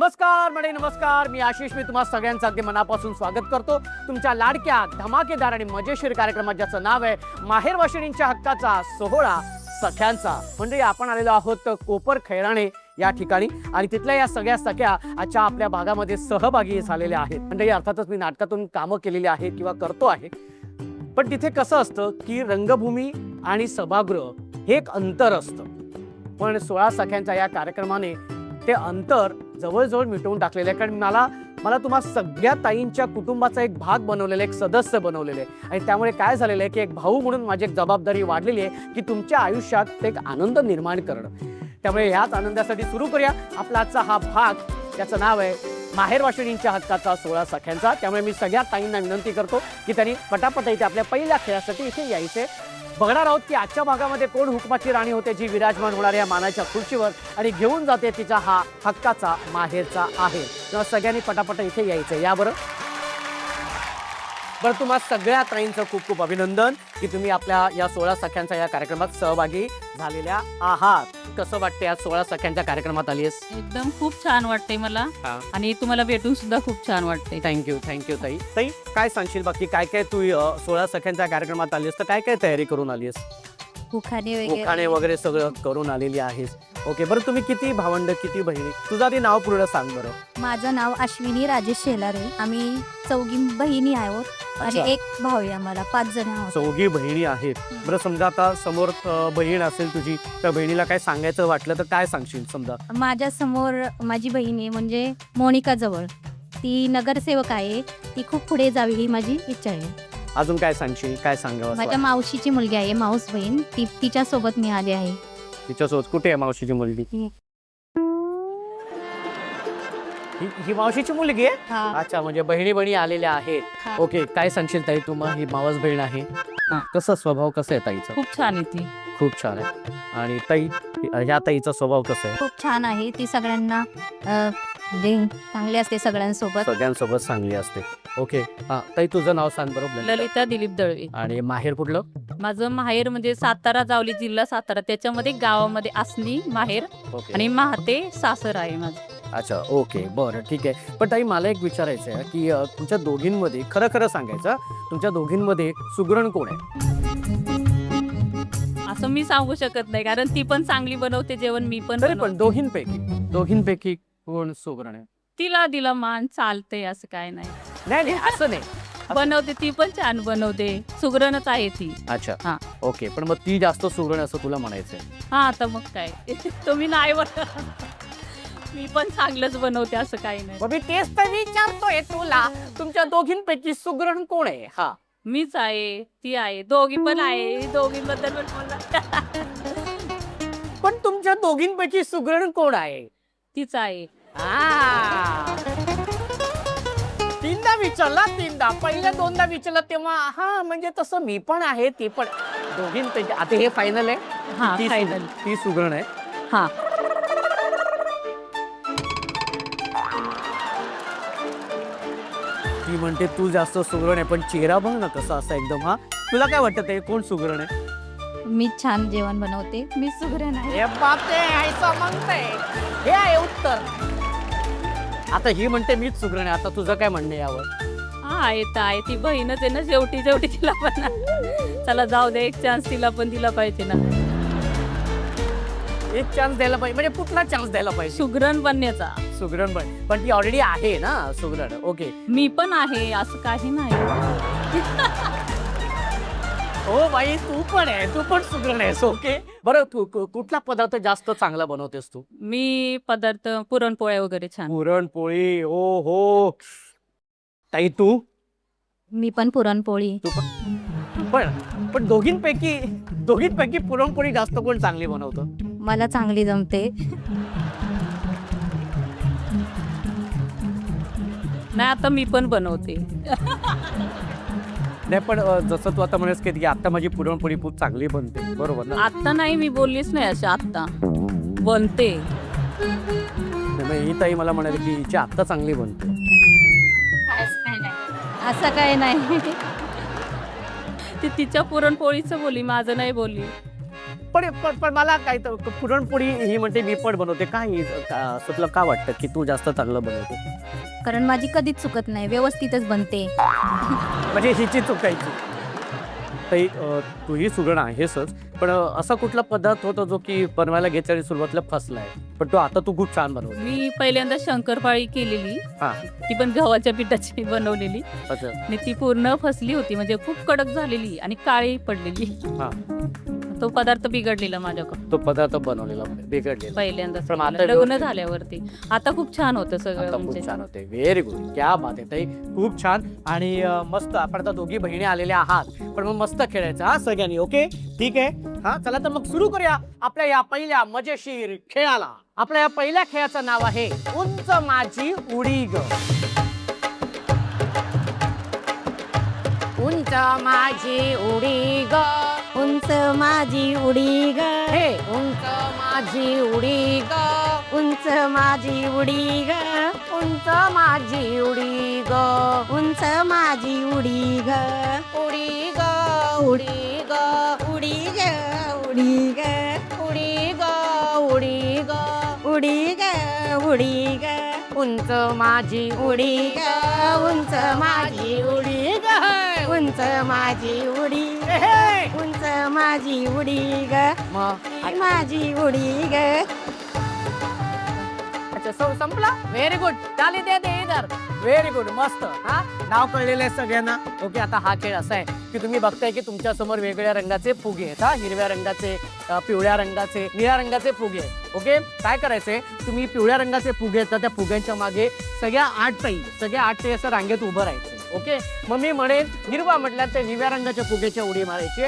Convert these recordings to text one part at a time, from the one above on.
नमस्कार मंडळी, नमस्कार. मी आशिष. मी तुम्हा सगळ्यांचं अगदी मनापासून स्वागत करतो तुमच्या लाडक्या, धमाकेदार आणि मजेशीर कार्यक्रमात, ज्याचं नाव आहे माहेर वाशिणींच्या हक्काचा सोहळा सख्यांचा. म्हणजे आपण आलेलो आहोत कोपर खैराणे या ठिकाणी आणि तिथल्या या सगळ्या सख्या आजच्या आपल्या भागामध्ये सहभागी झालेल्या आहेत. म्हणजे अर्थातच मी नाटकातून कामं केलेली आहेत किंवा करतो आहे, पण तिथे कसं असतं की रंगभूमी आणि सभागृह हे एक अंतर असतं. पण 16 सख्यांच्या या कार्यक्रमाने ते अंतर जवळजवळ मिटवून टाकलेलं आहे. कारण मला तुम्हा सगळ्या ताईंच्या कुटुंबाचा एक भाग बनवलेला, एक सदस्य बनवलेले आहे. आणि त्यामुळे काय झालेलं आहे की एक भाऊ म्हणून माझी एक जबाबदारी वाढलेली आहे की तुमच्या आयुष्यात एक आनंद निर्माण करणं. त्यामुळे ह्याच आनंदासाठी सुरू करूया आपला आजचा हा भाग, त्याचं नाव आहे माहेर वाशिणींच्या हक्काचा सोहळा सख्यांचा. त्यामुळे मी सगळ्या ताईंना विनंती करतो की त्यांनी पटापट इथे आपल्या पहिल्या खेळासाठी इथे यायचे. बघणार आहोत की आजच्या भागामध्ये कोण हुकमाची राणी होते, जी विराजमान होणाऱ्या या मानाच्या खुर्चीवर आणि घेऊन जाते तिचा हा हक्काचा माहेरचा आहे. तेव्हा सगळ्यांनी पटापट इथे यायचं. या बरं तुम्हा सगळ्या ताईंचं खूप खूप अभिनंदन की तुम्ही आपल्या या 16 सख्यांच्या या कार्यक्रमात सहभागी झालेल्या आहात. कसं वाटतं या 16 सख्यांच्या कार्यक्रमात आलीस? एकदम खूप छान वाटते मला आणि तुम्हाला भेटून सुद्धा खूप छान वाटते. थँक्यू ताई. ताई काय सांगशील, बाकी काय काय तू 16 सख्यांच्या कार्यक्रमात आलीस तर काय काय तयारी करून आलीस? उखाणे वगैरे सगळं करून आलेली आहेस. ओके, बरं तुम्ही किती भावंड, किती बहिणी? तुझा ते नाव पूर्ण सांग बरं. माझं नाव अश्विनी राजेश शेलारे. आम्ही 4 बहिणी आहोत आणि एक भाऊ आहे. आम्हाला 5 जण आहोत. 4 बहिणी आहेत. बरं समजा आता समोर बहीण असेल तुझी, त्या बहिणीला काय सांगायचं वाटलं तर काय सांगशील? समजा माझ्या समोर माझी बहीण आहे म्हणजे मोनिका जवळ, ती नगरसेवक आहे. ती खूप पुढे जावी ही माझी इच्छा आहे. अजून काय सांगशील, काय सांगावं? माझ्या मावशीची मुलगी आहे, माऊस बहीण, ती तिच्या सोबत मी आले आहे. तिच्यासोबत कुठे आहे मावशीची मुलगी? ही मावशीची मुलगी आहे? अच्छा, म्हणजे बहिणी आलेल्या आहेत. ओके, काय सांगशील ताई तू? मग ही मावस बहीण आहे, कसं स्वभाव कसं आहे ताईचा? खूप छान आहे ती. खूप छान आहे. आणि ताई, ह्या ताईचा स्वभाव कसा आहे? खूप छान आहे. ती सगळ्यांना चांगली असते, सगळ्यांसोबत चांगली असते. ओके, ताई तुझं नाव सांग बरोबर. ललिता दिलीप दळवे. आणि माहेर कुठलं? माझं माहेर म्हणजे सातारा, जावली जिल्हा सातारा. त्याच्यामध्ये गावामध्ये आसनी माहेर आणि महाते सासर आहे माझं. अच्छा, ओके, बरं, ठीक आहे. पण ताई मला एक विचारायचं आहे की तुमच्या दोघींमध्ये खरं सांगायचं, तुमच्या दोघींमध्ये सुगरण कोण आहे? असं मी सांगू शकत नाही, कारण ती पण चांगली बनवते जेवण, मी पण पण दोघींपैकी कोण सुगरण आहे? तिला दिला मान चालते असं काय नाही. नाही असं नाही. बनवते ती पण छान बनवते, सुगरणच आहे ती. अच्छा, ओके, पण मग ती जास्त सुगरण असं तुला म्हणायचंय? हा, आता मग काय तुम्ही नाही मी पण चांगलंच बनवते असं काही नाही. मी तेच तर विचारतोय तुला, तुमच्या दोघींपैकी सुगरण कोण आहे? हा, मीच आहे, ती आहे, दोघी पण आहे. दोघींबद्दल पण बोलला. पण तुमच्या दोघींपैकी सुगरण कोण आहे? तीच आहे. तीनदा विचारला, पहिल्या 2दा विचारलं तेव्हा हा म्हणजे तसं मी पण आहे, ती पण. दोघींपैकी आता हे फायनल आहे? हा, फायनल. ती सुगरण आहे. हा, ती म्हणते तू जास्त सुगरण आहे, पण चेहरा बघ ना कसा असा एकदम. हा, तुला काय वाटतं ते कोण सुगरण आहे? मी छान जेवण बनवते, मी सुगरण आहे. हे आहे उत्तर. आता ही म्हणते मीच सुगरण आहे, आता तुझं काय म्हणणं यावर? हा, आहे ती बहीणच आहे ना, शेवटी तिला पण. चला जाऊ दे, एक चान्स तिला पण दिला पाहिजे ना. एक चान्स द्यायला पाहिजे म्हणजे कुठला चान्स द्यायला पाहिजे? सुगरण बनण्याचा. सुगरण पण ती ऑलरेडी आहे ना सुगरण. ओके, मी पण आहे असं काही नाही. हो बाई, तू पण आहे, तू पण सुगरण आहेस. ओके, बरं तू कुठला पदार्थ जास्त चांगला बनवतेस तू? मी पदार्थ पुरणपोळ्या वगैरे छान. पुरणपोळी, ओ हो. ताई तू? मी पण पुरणपोळी. तू पण दोघींपैकी पुरणपोळी जास्त कोण चांगली बनवतो? मला चांगली जमते. नाही, आता मी पण बनवते. नाही, पण जसं तू आता म्हणेस की आता माझी पुरणपोळी खूप चांगली बनते, बरोबर ना? आता नाही, मी बोललीच नाही अशा. आता बनते. ही ताई मला म्हणाली की हिची आत्ता चांगली बनते. असं काय नाही. ती तिच्या पुरणपोळीचं बोली, माझं नाही बोलली. पण मला काय तर पुरणपोळी ही म्हणते मी पण बनवते काय असं तुला का वाटतं की तू जास्त चांगलं बनवते? कारण माझी कधीच चुकत नाही, व्यवस्थितच बनते. म्हणजे हिची चुकायची ताई तूही सुगरण आहेसच पण असा कुठला पदार्थ होता जो की बनवायला घेतल्याने सुरुवातीला फसलाय पण तो आता तू खूप छान बनवते? मी पहिल्यांदा शंकरपाळी केलेली, हा. ती पण गव्हाच्या पिठाची बनवलेली अच्छा. आणि ती पूर्ण फसली होती, म्हणजे खूप कडक झालेली आणि काळी पडलेली. हा. तो पदार्थ बिघडलेला माझ्याकडून तो पदार्थ बनवलेला बिघडलेला पहिल्यांदा पण आता लग्न व्यवस्थित- झाल्यावरती. आता खूप छान होतं सगळं आता म्हणजे. खूप छान होते. व्हेरी गुड, क्या बात आहे ताई, खूप छान. आणि मस्त आपण आता दोघी बहिणी आलेल्या आहात पण मग मस्त खेळायचं हा सगळ्यांनी. ओके ठीक आहे. हा चला तर मग सुरू करूया आपल्या या पहिल्या मजेशीर खेळाला. आपल्या या पहिल्या खेळाचं नाव आहे उंच माझी उडी ग. उंच माझी उडी ग, उंच माझी उडी ग, हे उंच माझी उडी ग, उंच माझी उडी ग, उंच माझी उडी ग, उंच माझी उडी ग, उडी ग, उडी ग, उडी ग, उडी ग, उडी ग, उडी ग, उडी ग, उडी ग, उंच माझी उडी ग, उंच माझी उडी ग, उंच माझी उडी, हे. उंच माझी उडी ग, मग माझी उडी ग. अच्छा संपला. व्हेरी गुड, चाली दे दे इधर. व्हेरी गुड, मस्त. हा नाव कळलेलं आहे सगळ्यांना. ओके आता हा खेळ असा आहे की तुम्ही बघताय की तुमच्या समोर वेगवेगळ्या रंगाचे फुगे आहेत. हा हिरव्या रंगाचे, पिवळ्या रंगाचे, निळ्या रंगाचे फुगे आहेत. ओके काय करायचंय, तुम्ही पिवळ्या रंगाचे फुगे आहेत त्या फुग्यांच्या मागे सगळ्या 8 ताई असं रांगेत उभं राहायचं. ओके मग मी म्हणेन हिरवा म्हटलं तर हिरव्या रंगाच्या फुग्याच्या उडी मारायची,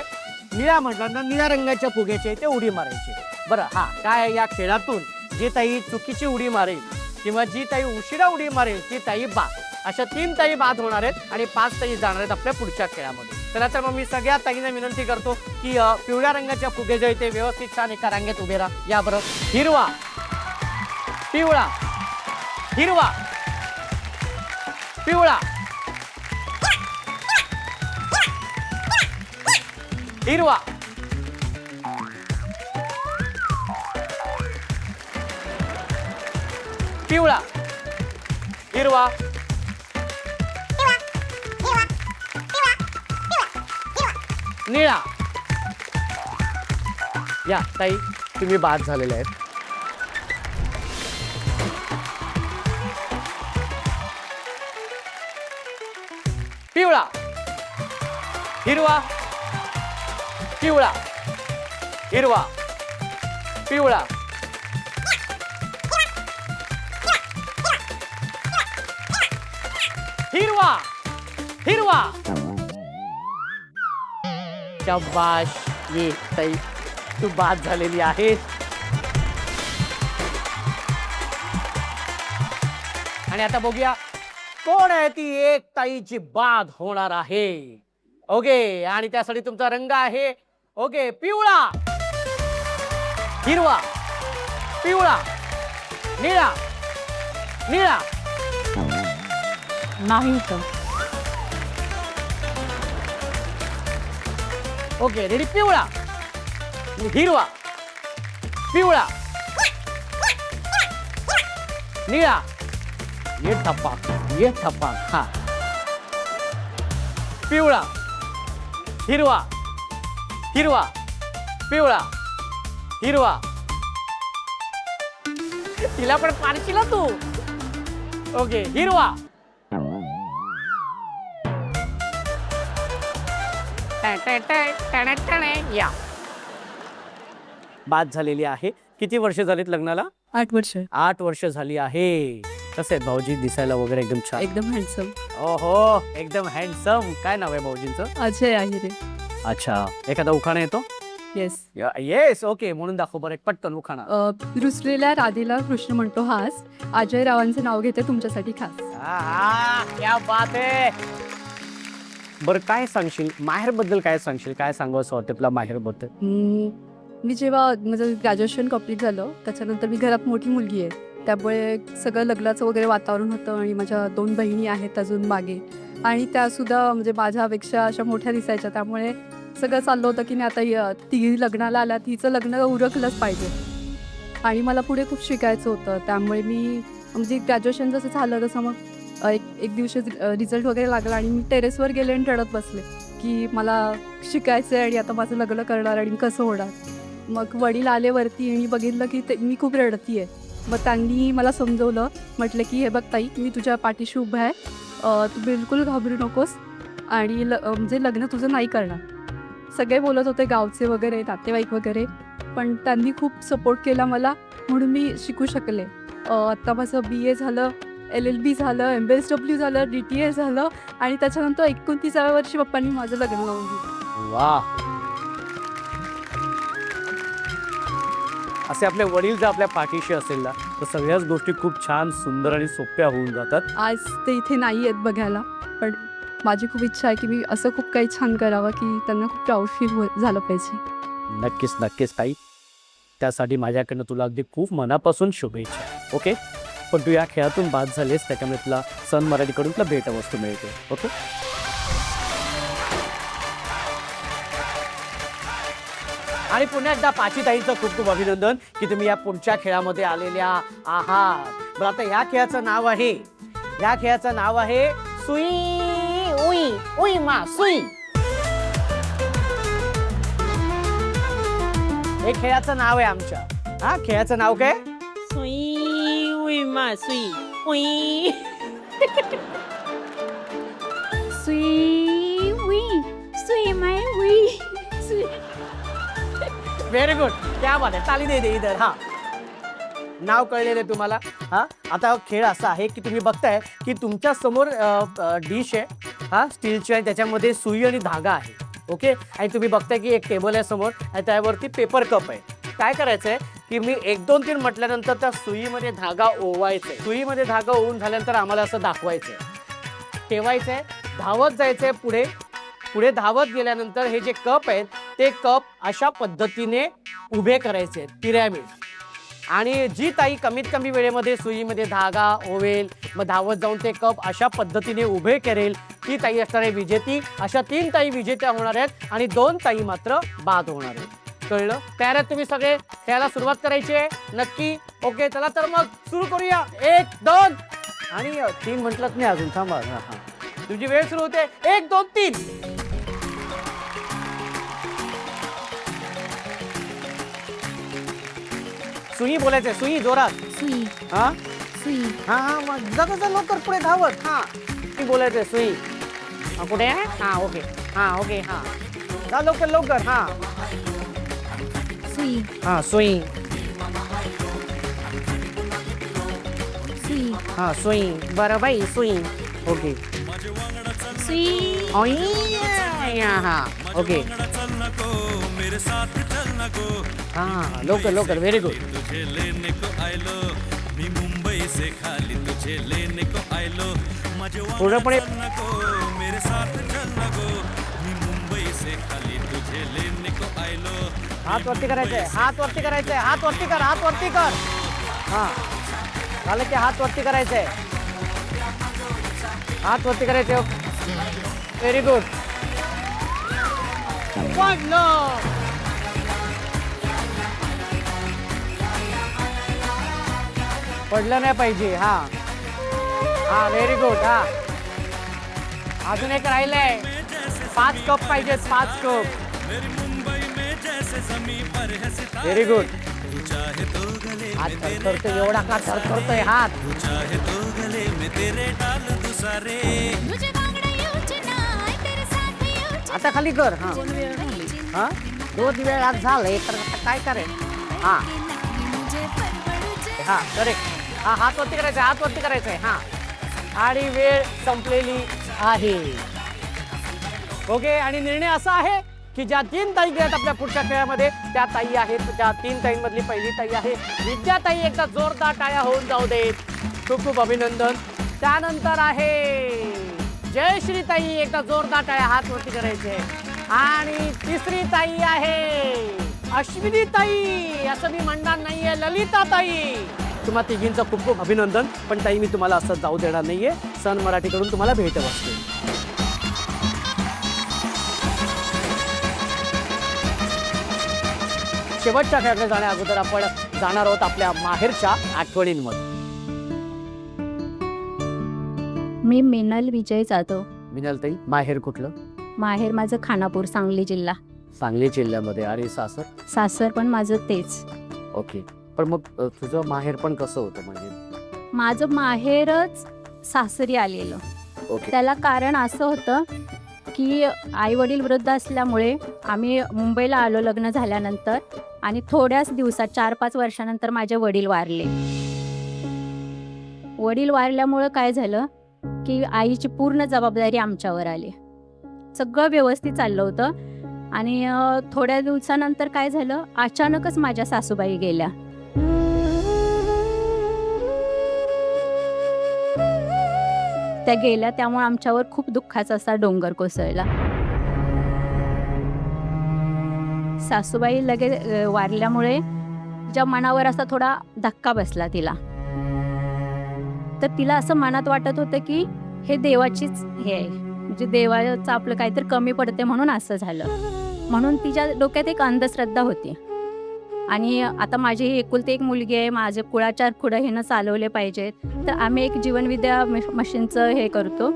निळा म्हटलं तर निळ्या रंगाच्या फुग्याचे ते उडी मारायची. बरं हा काय या खेळातून जी ताई चुकीची उडी मारेल किंवा जी ताई उशिरा उडी मारेल ती ताई बाद. अशा 3 ताई बाद होणार आहेत आणि 5 ताई जाणार आहेत आपल्या पुढच्या खेळामध्ये. चला तर मग मी सगळ्या ताईंना विनंती करतो की पिवळ्या रंगाच्या फुगे जे ते व्यवस्थित छान एका रांगेत उभे राहा. या बरं. हिरवा, पिवळा, हिरवा, पिवळा, हिरवा, पिवळा, हिरवा, निळा. या ताई तुम्ही बाद झालेले आहेत. पिवळा, हिरवा, पिवळा, हिरवा, पिवळा, हिरवा, हिरवा. शाबाश, ये ताई तू बाद झालेली आहेस. आणि आता बघूया कोण आहे ती एक ताई जी बाद होणार आहे. ओके आणि त्यासाठी तुमचा रंग आहे ओके पिवळा, हिरवा, पिवळा, निळा, निळा. नाही तर ओके रेडी. पिवळा, हिरवा, पिवळा, निळा. ये ठपाक, ये ठपाक. हा पिवळा, हिरवा, हिरवा, पिवळा, हिरवा. तिला पण पारशील ना तू. ओके हिरवा, या बाद झालेली आहे. किती वर्ष झालीत लग्नाला? 8 वर्ष. 8 वर्ष झाली आहे. कसे आहेत भाऊजी दिसायला वगैरे? एकदम छान. एकदम हँडसम. ओहो एकदम हँडसम. काय नाव आहे भाऊजींचं? अजय आहिरे. अच्छा एखादा उखाणा येतो? येस. येस ओके म्हणून दाखव बरं एक पटकन उखाणा. रुसलेल्या राधेला कृष्ण म्हणतो हास, अजय रावांचं नाव घेते तुमच्यासाठी खास. क्या बात आहे. बरं काय सांगशील माहेर बद्दल? काय सांगशील? काय सांगावं वाटतं तुला माहेर बद्दल? मी जेव्हा माझं ग्रॅज्युएशन कम्प्लीट झालं त्याच्यानंतर मी घरात मोठी मुलगी आहे, त्यामुळे सगळं लग्नाचं वगैरे वातावरण होतं आणि माझ्या 2 बहिणी आहेत अजून मागे आणि त्यासुद्धा म्हणजे माझ्यापेक्षा अशा मोठ्या दिसायच्या, त्यामुळे सगळं चाललं होतं की नाही आता ती लग्नाला आल्या, तिचं लग्न उरकलंच पाहिजे आणि मला पुढे खूप शिकायचं होतं. त्यामुळे मी म्हणजे ग्रॅज्युएशन जसं झालं तसं मग एक दिवशी रिझल्ट वगैरे लागला आणि मी टेरेसवर गेले आणि रडत बसले की मला शिकायचं आहे आणि आता माझं लग्न करणार आणि कसं होणार. मग वडील आले वरती आणि बघितलं की मी खूप रडती आहे. मग त्यांनी मला समजवलं, म्हटलं की हे बघ ताई, मी तुझ्या पाठीशी उभं आहे, तू बिलकुल घाबरू नकोस आणि म्हणजे लग्न तुझं नाही करणार. सगळे बोलत होते, गावचे वगैरे, नातेवाईक वगैरे, पण त्यांनी खूप सपोर्ट केला मला, म्हणून मी शिकू शकले. आत्ता माझं BA झालं, LLB झालं, MSW झालं, DTA झालं आणि त्याच्यानंतर 29व्या वर्षी पप्पांनी माझं लग्न लावून दिलं. वा, असे आपले वडील जर आपल्या पाठीशी असेल ना तर सगळ्याच गोष्टी खूप छान, सुंदर आणि सोप्या होऊन जातात. आज ते इथे नाही आहेत बघायला, पण माझी खूप इच्छा आहे की मी असं खूप काही छान करावं की त्यांना खूप प्राऊड फील झालं पाहिजे. नक्कीच नक्कीच ताई, त्यासाठी माझ्याकडनं तुला अगदी खूप मनापासून शुभेच्छा. ओके, पण तू या खेळातून बाद झालीस, त्याच्यामुळे तुला सन मराठीकडून तुला भेटवस्तू मिळते. ओके, आणि पुन्हा एकदा पाची ताईंचं खूप खूप अभिनंदन की तुम्ही या पुढच्या खेळामध्ये आलेल्या आहात. बरं, आता या खेळाचं नाव आहे सुई उई उई मा सुई. हे खेळाचं नाव आहे आमच्या. हा, खेळाचं नाव काय? सुई उई मा सुई उई. सुई उई सुई माय उई सुई. व्हेरी गुड, क्या बात आहे, ताली दे इधर. हा, नाव कळलेलं तुम्हाला. हा, आता खेळ असा आहे की तुम्ही बघताय की तुमच्या समोर डिश आहे, हा, स्टीलची आहे, त्याच्यामध्ये सुई आणि धागा आहे. ओके, आणि तुम्ही बघताय की एक टेबल आहे समोर आणि त्यावरती पेपर कप आहे. काय करायचं आहे की मी 1 2 3 म्हटल्यानंतर त्या सुईमध्ये धागा ओवायचा आहे. सुईमध्ये धागा ओवून झाल्यानंतर आम्हाला असं दाखवायचं आहे, ठेवायचं आहे, धावत जायचं आहे पुढे. पुढे धावत गेल्यानंतर हे जे कप आहेत ते कप अशा पद्धतीने उभे करायचे, पिरॅमिड. आणि जी ताई कमीत कमी वेळेमध्ये सुईमध्ये धागा ओवेल, मग धावत जाऊन ते कप अशा पद्धतीने उभे करेल, ती ताई असणार आहे विजेती. अशा 3 ताई विजेत्या होणार आहेत आणि 2 ताई मात्र बाद होणार आहेत. कळलं? तयार आहेत तुम्ही सगळे? खेळायला सुरुवात करायची आहे नक्की? ओके, चला तर मग सुरू करूया. 1 2 आणि 3 म्हटलंच नाही अजून, थांबा. हा, तुझी वेळ सुरू होते. 1 2 3. सुई बोलायचंय, सुई जोरात. सुई हा सुई हा हा, मग जरा लवकर पुढे धावत. हा, सुई बोलायचंय, सुई. हा, कुठे आहे? हा, ओके. हा, ओके. हा, जा लवकर लवकर. हा सुई हा, सुई. सुई हा, सुई. बरं बाई, सुई. ओके. सुई ओई. हा, ओके. हा, लवकर लवकर. Very good. तुझे लेने को आयलो, मी मुंबई से खाली तुझे लेने को आयलो. माझे पूर्णपणे नको मेरे साथ चल नको, मी मुंबई से खाली तुझे लेने को आयलो. हात वरती करायचंय, हात वरती करायचंय, हात वरती कर, हात वरती कर. हा, झालं की हात वरती करायचंय, हात वरती करायचे. Very good. पडलं नाही पाहिजे. हा हा, व्हेरी गुड. हा, अजून एक राहिलंय. 5 कप पाहिजेत, 5 कप. Very good. हात थरथरतोय, एवढा का थरथरतोय हात? आता खाली कर. हा हा, 2 वेळ आज झालंय तर आता काय करेल? हा हा, करेक्ट. हा, हात वरती करायचंय, हात वरती करायचंय. हा, आणि वेळ संपलेली आहे. ओके, आणि निर्णय असा आहे की ज्या 3 ताई आहेत आपल्या पुढच्या खेळामध्ये, त्या ताई आहेत, त्या 3 ताईंमधली पहिली ताई आहे विद्या ताई. एकदा जोरदार टाळ्या होऊन जाऊ देत. खूप खूप अभिनंदन. त्यानंतर आहे जयश्री ताई. एकदा जोरदार टाळ्या, हात वरती करायचे. आणि तिसरी ताई आहे अश्विनी ताई. असं मी म्हणणार नाहीये, ललिता ताई. तुम्हा तिघींचं खूप खूप अभिनंदन. पण ताई, मी तुम्हाला असं जाऊ देणार नाहीये. सन मराठीकडून तुम्हाला भेटवस्तू. शेवटच्या खेळाकडे जाण्या अगोदर आपण जाणार आहोत आपल्या माहेरच्या आठवणींमध्ये. मी मिनल विजय जाधव. मिनलताई, माहेर कुठलं? माहेर माझं खानापूर, सांगली जिल्हा. सांगली जिल्ह्यामध्ये. आणि सासर? सासर पण माझं तेच. ओके. पण मग तुझं माहेर पण कसं होतं म्हणजे? माझं माहेरच सासरी आलेलं. ओके. त्याला कारण असं होतं की आई वडील वृद्ध असल्यामुळे आम्ही मुंबईला आलो लग्न झाल्यानंतर, आणि थोड्याच दिवसात 4-5 वर्षानंतर माझे वडील वारले. वडील वारल्यामुळं काय झालं की आईची पूर्ण जबाबदारी आमच्यावर आली. सगळं व्यवस्थित चाललं होतं आणि थोड्या दिवसानंतर काय झालं, अचानकच माझ्या सासूबाई गेल्या. त्या गेल्या, त्यामुळे आमच्यावर खूप दुःखाचा असा डोंगर कोसळला. सासूबाई लगेच वारल्यामुळे तिच्या मनावर असा थोडा धक्का बसला तिला. तर तिला असं मनात वाटत होतं की हे देवाचीच हे आहे, म्हणजे देवाचं आपलं काहीतरी कमी पडते म्हणून असं झालं. म्हणून तिच्या डोक्यात एक अंधश्रद्धा होती. आणि आता माझी ही एकुलती एक मुलगी आहे, माझे कुळाचार पुढं हिनं चालवले पाहिजेत. तर आम्ही एक जीवनविद्या मशीनचं हे करतो,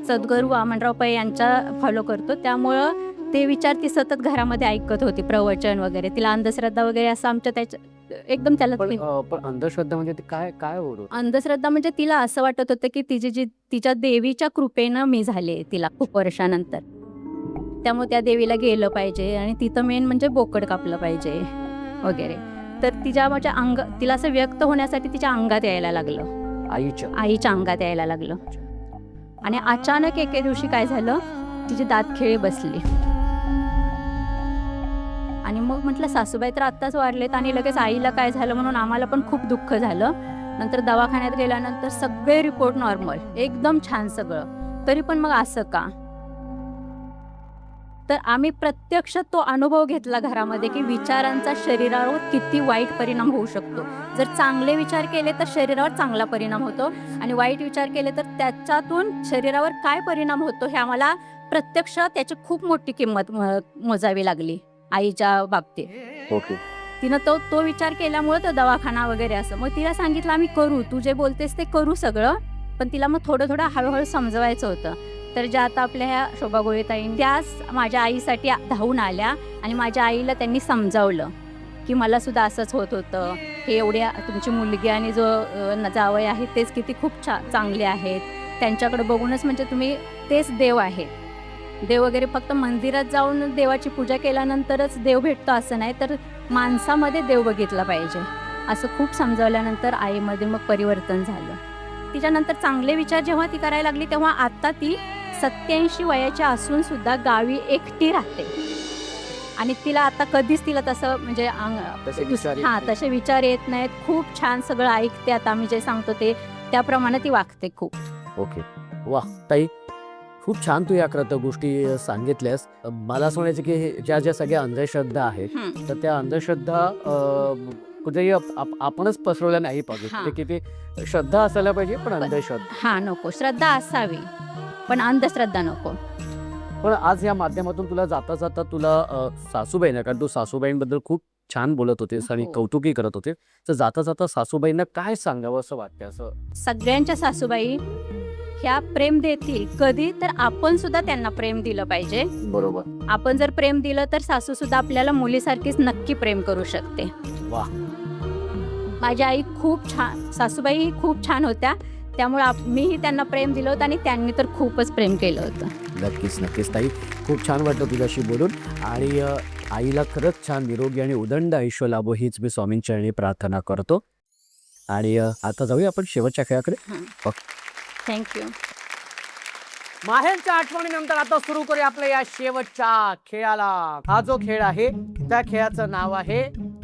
सद्गुरू वामनराव पै यांच्या फॉलो करतो. त्यामुळं ते विचार ती सतत घरामध्ये ऐकत होती, प्रवचन वगैरे. तिला अंधश्रद्धा वगैरे असं आमच्या त्याच्या एकदम त्याला पण अंधश्रद्धा म्हणजे काय काय होतं? अंधश्रद्धा म्हणजे तिला असं वाटत होतं की तिच्या देवीच्या कृपेनं मी झाले तिला खूप वर्षानंतर. त्यामुळे त्या देवीला गेलं पाहिजे आणि तिथं मेन म्हणजे बोकड कापलं पाहिजे वगैरे. तर तिच्या तिला असं व्यक्त होण्यासाठी तिच्या अंगात यायला लागलं, आईच्या अंगात यायला लागलं. आणि अचानक एके दिवशी काय झालं, तिची दातखिळी बसली. आणि मग म्हटलं सासूबाई तर आत्ताच वारलेत आणि लगेच आईला काय झालं म्हणून आम्हाला पण खूप दुःख झालं. नंतर दवाखान्यात गेल्यानंतर सगळे रिपोर्ट नॉर्मल, एकदम छान सगळं. तरी पण मग असं का? तर आम्ही प्रत्यक्ष तो अनुभव घेतला घरामध्ये की विचारांचा शरीरावर किती वाईट परिणाम होऊ शकतो. जर चांगले विचार केले तर शरीरावर चांगला परिणाम होतो, आणि वाईट विचार केले तर त्याच्यातून शरीरावर काय परिणाम होतो हे आम्हाला प्रत्यक्ष त्याची खूप मोठी किंमत मोजावी लागली आईच्या बाबतीत. ओके. तिनं तो विचार केल्यामुळे तो दवाखाना वगैरे असं. मग तिला सांगितलं आम्ही करू, तू जे बोलतेस ते करू सगळं, पण तिला मग थोडं हळूहळू समजवायचं होतं. तर ज्या आता आपल्या ह्या शोभा गोळेताईं त्याच माझ्या आईसाठी धावून आल्या आणि माझ्या आईला त्यांनी समजावलं की मला सुद्धा असंच होत होतं, हे एवढ्या तुमची मुलगी आणि जो जावई आहे तेच किती खूप चांगले आहेत, त्यांच्याकडे बघूनच म्हणजे तुम्ही तेच देव आहेत. देव वगैरे फक्त मंदिरात जाऊन देवाची पूजा केल्यानंतरच देव भेटतो असं नाही, तर माणसामध्ये देव बघितला पाहिजे असं खूप समजावल्यानंतर आईमध्ये मग परिवर्तन झालं. तिच्यानंतर चांगले विचार जेव्हा ती करायला लागली तेव्हा आता ती 87 वयाची असून सुद्धा गावी एकटी राहते. आणि तिला आता कधीच तिला तसं म्हणजे तसे विचार येत नाहीत. खूप छान सगळं ऐकते. आता आम्ही जे सांगतो ते त्याप्रमाणे ती वागते खूप. ओके. वा ताई, खूप छान तू या गोष्टी सांगितल्यास. मला असं म्हणायचं की ज्या सगळ्या अंधश्रद्धा आहेत तर त्या अंधश्रद्धा कुठेही आपणच पसरवल्या नाही पाहिजे. की ते श्रद्धा असायला पाहिजे पण अंधश्रद्धा नको. श्रद्धा असावी पण अंधश्रद्धा नको. पण आज या माध्यमातून तुला जाता जाता तुला सासूबाईंना, कारण तू सासूबाईंबद्दल खूप छान बोलत होतेस आणि कौतुकही करत होते, तर जाता जाता सासूबाईंना काय सांगावं असं वाटतं? असं सगळ्यांच्या सासूबाई ह्या प्रेम देतील कधी तर आपण सुद्धा त्यांना प्रेम दिलं पाहिजे. बरोबर. आपण जर प्रेम दिलं तर सासू सुद्धा आपल्याला मुलीसारखीच नक्की प्रेम करू शकते. वा. माझी आई खूप छान, सासूबाई खूप छान होत्या, त्यामुळे मीही त्यांना प्रेम दिलं होतं आणि त्यांनी तर खूपच प्रेम केलं होतं. नक्कीच ताई, खूप छान वाटलं तुझ्याशी बोलून. आणि आईला खरंच छान निरोगी आणि उदंड आयुष्य लाभो हीच मी स्वामींचरणी प्रार्थना करतो. आणि आता जाऊया आपण शेवटच्या खेळाकडे. थँक्यू. माहेरच्या आठवणीनंतर आता सुरू करूया आपल्या या शेवटच्या खेळाला. हा जो खेळ आहे त्या खेळाचं नाव आहे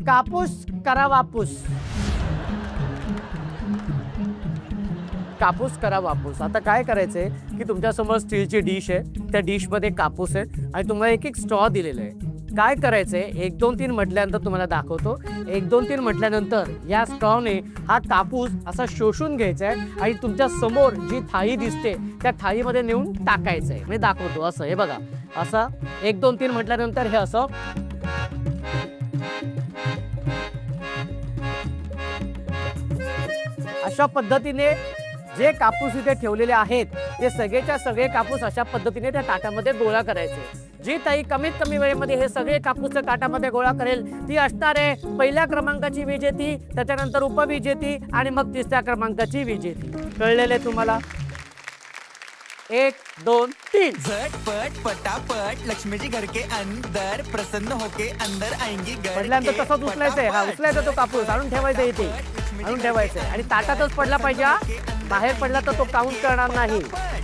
कापूस करा वापूस. कापूस करा वापूस. आता काय करायचंय की तुमच्यासमोर स्टीलची डिश आहे, त्या डिशमध्ये कापूस आहे आणि तुम्हाला एक स्ट्रॉ दिलेला आहे. काय करायचंय, 1 2 3 म्हटल्यानंतर तुम्हाला दाखवतो. 1 2 3 म्हटल्यानंतर या स्ट्रॉने हा कापूस असा शोषून घ्यायचा आहे आणि तुमच्या समोर जी थाळी दिसते त्या थाळीमध्ये नेऊन टाकायचं आहे. मी दाखवतो. असं हे बघा, असं 1 2 3 म्हटल्यानंतर हे असं अशा पद्धतीने जे कापूस इथे ठेवलेले आहेत ते सगळेच्या सगळे कापूस अशा पद्धतीने त्या ताटामध्ये गोळा करायचे. जी ताई कमीत कमी वेळेमध्ये हे सगळे कापूस ताटामध्ये गोळा करेल ती असणार आहे पहिल्या क्रमांकाची विजेती, त्याच्यानंतर उपविजेती आणि मग तिसऱ्या क्रमांकाची विजेती. कळलेले तुम्हाला? 1 2 3. झटपट पटापट लक्ष्मी जी घर के अंदर प्रसन्न होके अंदर आएंगी घर पडल्यानंतर के. तसंच उचलायचंय. हा उचलायचा तो कापूस आणून ठेवायचा इथे, आणून ठेवायचंय आणि ताटातच पडला पाहिजे हा. बाहेर पडला तर तो काउंट करणार नाही.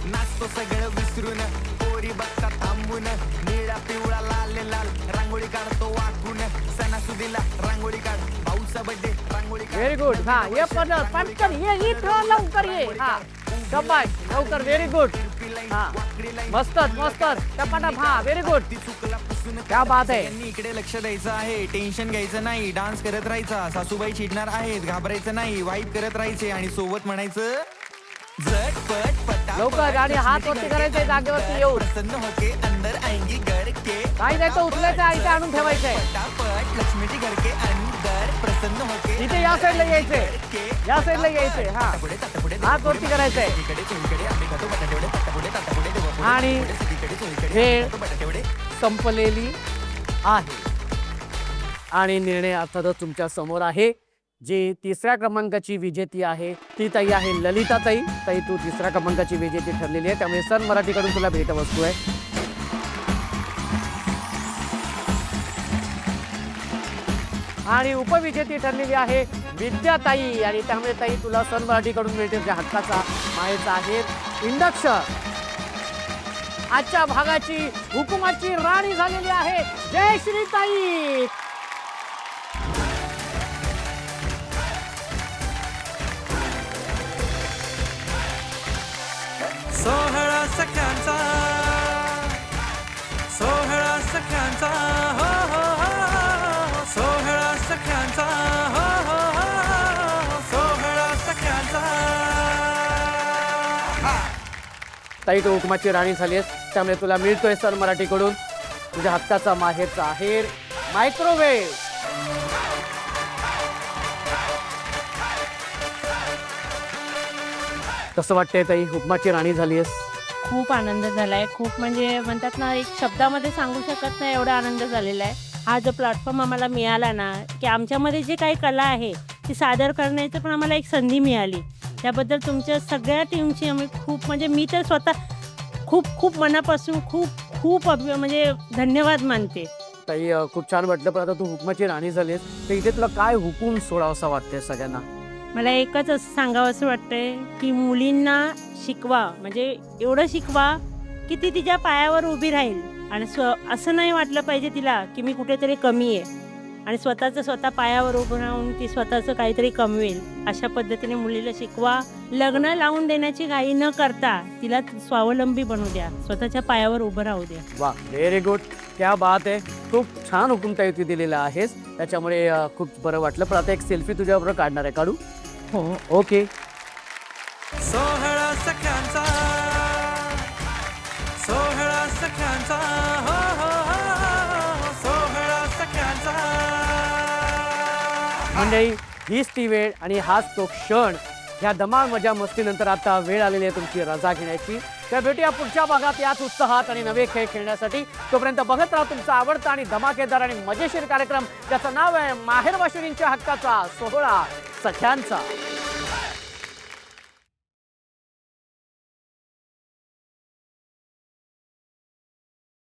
नाचतो सगळं विसरून पोरी बघता थांबून निळा पिवळा लाल लाल रांगोळी काढतो वाकून सणासुदीला रांगोळी काढ भाऊचा बर्थडे रांगोळी काढ. Very good. हा ये पटकन ये इथं लवकर ये. हा शाबास लवकर. Very good. हा मस्तच मस्तच टपाटप. हा व्हेरी गुड. क्या बात आहे. यांनी इकडे लक्ष द्यायचं आहे, टेन्शन घ्यायचं नाही, डान्स करत राहायचा. सासूबाई चिडणार आहेत, घाबरायचं नाही, वाईट करत राहायचे आणि सोबत म्हणायचं झटपट पटापट लवकर आणि हात वरती करायचे जागेवरती येऊन. प्रसन्न होके अंदर आएंगी घर के. काही नाही तर उचलायचं आणि इथे आणून ठेवायचंय. पटापट लक्ष्मीजी घर के अंदर प्रसन्न होके इथे या साईडला यायचंय, या साईडला यायचंय. हा हात वरती करायचंय आणि वेळ संपलेली आहे आणि निर्णय अर्थातच तुमच्या समोर आहे. जी तिसऱ्या क्रमांकाची विजेती आहे ती ताई आहे ललिता ताई. ताई तू तिसऱ्या क्रमांकाची विजेती ठरलेली आहे, त्यामुळे सन मराठीकडून तुला भेटवस्तू आहे. आणि उपविजेती ठरलेली आहे विद्याताई आणि त्यामुळे ताई तुला सन मराठीकडून मिळते तुझ्या हक्काचा मायेचा आहे इंडक्शन. आजच्या भागाची हुकुमाची राणी झालेली आहे जयश्री ताई. सोहळा सख्यांचा, सोहळा सख्यांचा, हो हो हो, सोहळा सख्यांचा, हो हो हो, सोहळा सख्यांचा. ताई तू हुकुमाची राणी झालीस, त्यामुळे तुला मिळतोय सन मराठीकडून तुझ्या हक्काचा माहेरचा आहेर मायक्रोवेव्ह. कसं वाटतंय ताई हुकुमाची राणी झालीस? खूप आनंद झालाय. खूप म्हणजे म्हणतात ना, एक शब्दामध्ये सांगू शकत नाही एवढा आनंद झालेला आहे. हा जो प्लॅटफॉर्म आम्हाला मिळाला ना, की आमच्यामध्ये जे काही कला आहे ती सादर करण्याची पण आम्हाला एक संधी मिळाली. त्याबद्दल तुमच्या सगळ्या टीमची आम्ही खूप म्हणजे मी तर स्वतः खूप खूप मनापासून खूप खूप म्हणजे धन्यवाद मानते. ताई खूप छान वाटलं. पण आता तू हुकुमाची राणी झालीस तर इथे तुला काय हुकूम सोडावंसा वाटतंय सगळ्यांना? मला एकच असं सांगावं असं वाटतंय की मुलींना शिकवा, म्हणजे एवढं शिकवा की ती तिच्या पायावर उभी राहील आणि असं नाही वाटलं पाहिजे तिला की मी कुठेतरी कमी आहे, आणि स्वतः पायावर उभं राहून ती स्वतःचं काहीतरी कमवेल. अशा पद्धतीने मुलीला शिकवा. लग्न लावून देण्याची घाई न करता तिला स्वावलंबी बनवू द्या, स्वतःच्या पायावर उभं राहू द्या. वा व्हेरी गुड. क्या बात आहे. खूप छान हुकूम ताई तू दिलेला आहेस, त्याच्यामुळे खूप बरं वाटलं. पण आता एक सेल्फी तुझ्याबरोबर काढणार आहे. काढू? हो ओके. सोहळा सख्यांचा, सोहळा सख्यांचा, हो हो हो, सोहळा सख्यांचा. मंडळी हीच ती वेळ आणि हाच तो क्षण. ह्या धमाल मजा मस्तीनंतर आता वेळ आलेली आहे तुमची रजा घेण्याची. तर भेटूया पुढच्या भागात याच उत्साहात आणि नवे खेळ खेळण्यासाठी. तोपर्यंत बघत राहा तुमचा आवडता आणि धमाकेदार आणि मजेशीर कार्यक्रम ज्याचं नाव आहे माहेरवाशिणींच्या हक्काचा सोहळा सख्यांचा.